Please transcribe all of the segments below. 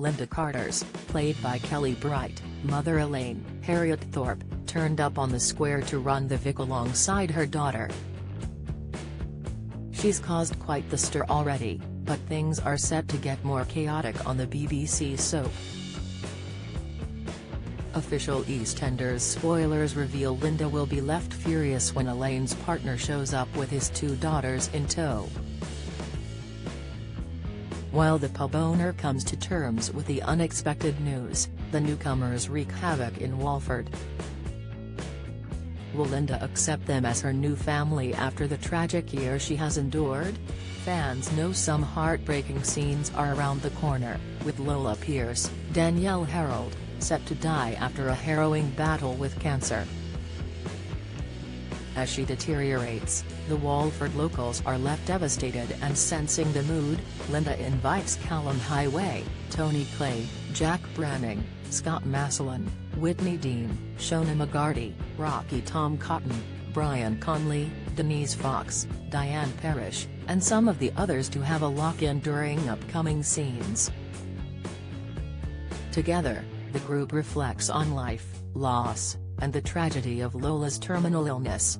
Linda Carter's, played by Kelly Bright, mother Elaine, Harriet Thorpe, turned up on the square to run the Vic alongside her daughter. She's caused quite the stir already, but things are set to get more chaotic on the BBC soap. Official EastEnders spoilers reveal Linda will be left furious when Elaine's partner shows up with his two daughters in tow. While the pub owner comes to terms with the unexpected news, the newcomers wreak havoc in Walford. Will Linda accept them as her new family after the tragic year she has endured? Fans know some heartbreaking scenes are around the corner, with Lola Pierce, Danielle Harold, set to die after a harrowing battle with cancer. As she deteriorates, the Walford locals are left devastated and sensing the mood. Linda invites Callum Highway, Tony Clay, Jack Branning, Scott Massillon, Whitney Dean, Shona McGarty, Rocky Tom Cotton, Brian Conley, Denise Fox, Diane Parrish, and some of the others to have a lock-in during upcoming scenes. Together, the group reflects on life, loss, and the tragedy of Lola's terminal illness.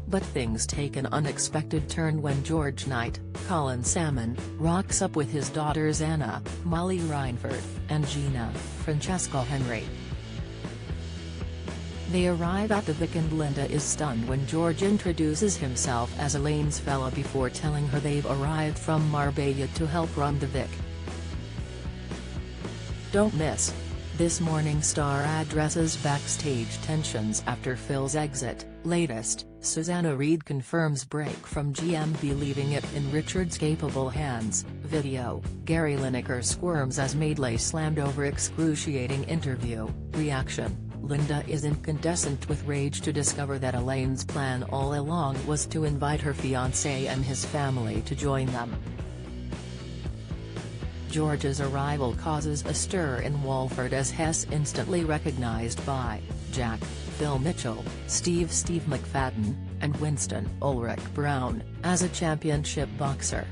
But things take an unexpected turn when George Knight, Colin Salmon, rocks up with his daughters Anna, Molly Reinford, and Gina, Francesca Henry. They arrive at the Vic and Linda is stunned when George introduces himself as Elaine's fella before telling her they've arrived from Marbella to help run the Vic. Don't miss. This morning Star addresses backstage tensions after Phil's exit. Latest, Susanna Reid confirms break from GMB leaving it in Richard's capable hands. Video, Gary Lineker squirms as Madeley slammed over excruciating interview. Reaction, Linda is incandescent with rage to discover that Elaine's plan all along was to invite her fiancé and his family to join them. George's arrival causes a stir in Walford as Hess instantly recognized by Jack, Phil Mitchell, Steve McFadden, and Winston Ulrich Brown as a championship boxer.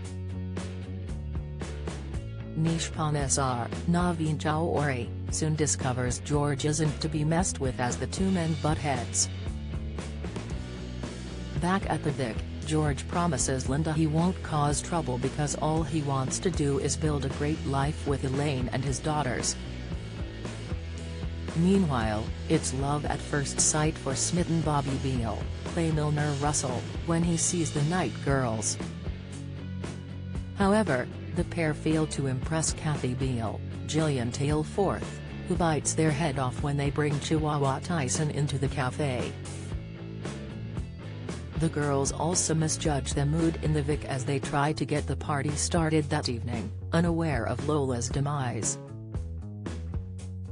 Nishpanesar, Naveen Chowdhury, soon discovers George isn't to be messed with as the two men butt heads. Back at the Vic, George promises Linda he won't cause trouble because all he wants to do is build a great life with Elaine and his daughters. Meanwhile, it's love at first sight for smitten Bobby Beale, Clay Milner Russell, when he sees the Night Girls. However, the pair fail to impress Kathy Beale, Gillian Tailforth, who bites their head off when they bring Chihuahua Tyson into the cafe. The girls also misjudge the mood in the Vic as they try to get the party started that evening, unaware of Lola's demise.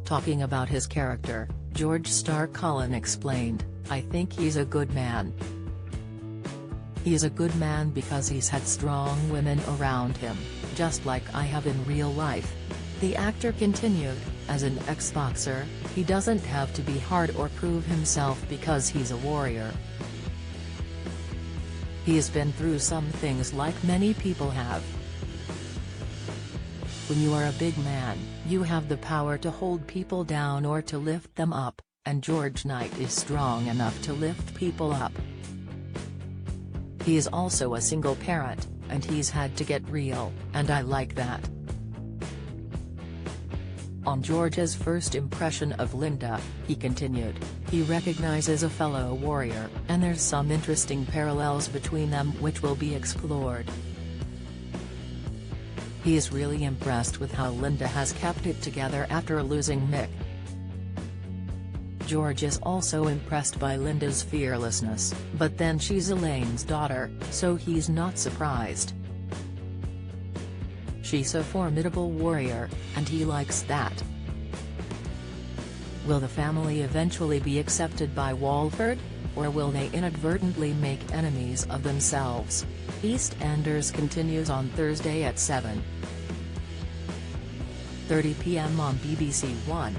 Talking about his character, George star Colin explained, "I think he's a good man. He's a good man because he's had strong women around him, just like I have in real life." The actor continued, "As an ex-boxer, he doesn't have to be hard or prove himself because he's a warrior. He's been through some things like many people have. When you are a big man, you have the power to hold people down or to lift them up, and George Knight is strong enough to lift people up. He's also a single parent, and he's had to get real, and I like that." On George's first impression of Linda, he continued, "He recognizes a fellow warrior, and there's some interesting parallels between them which will be explored. He is really impressed with how Linda has kept it together after losing Mick. George is also impressed by Linda's fearlessness, but then she's Elaine's daughter, so he's not surprised. She's a formidable warrior, and he likes that. Will the family eventually be accepted by Walford, or will they inadvertently make enemies of themselves?" EastEnders continues on Thursday at 7:30 p.m. on BBC One.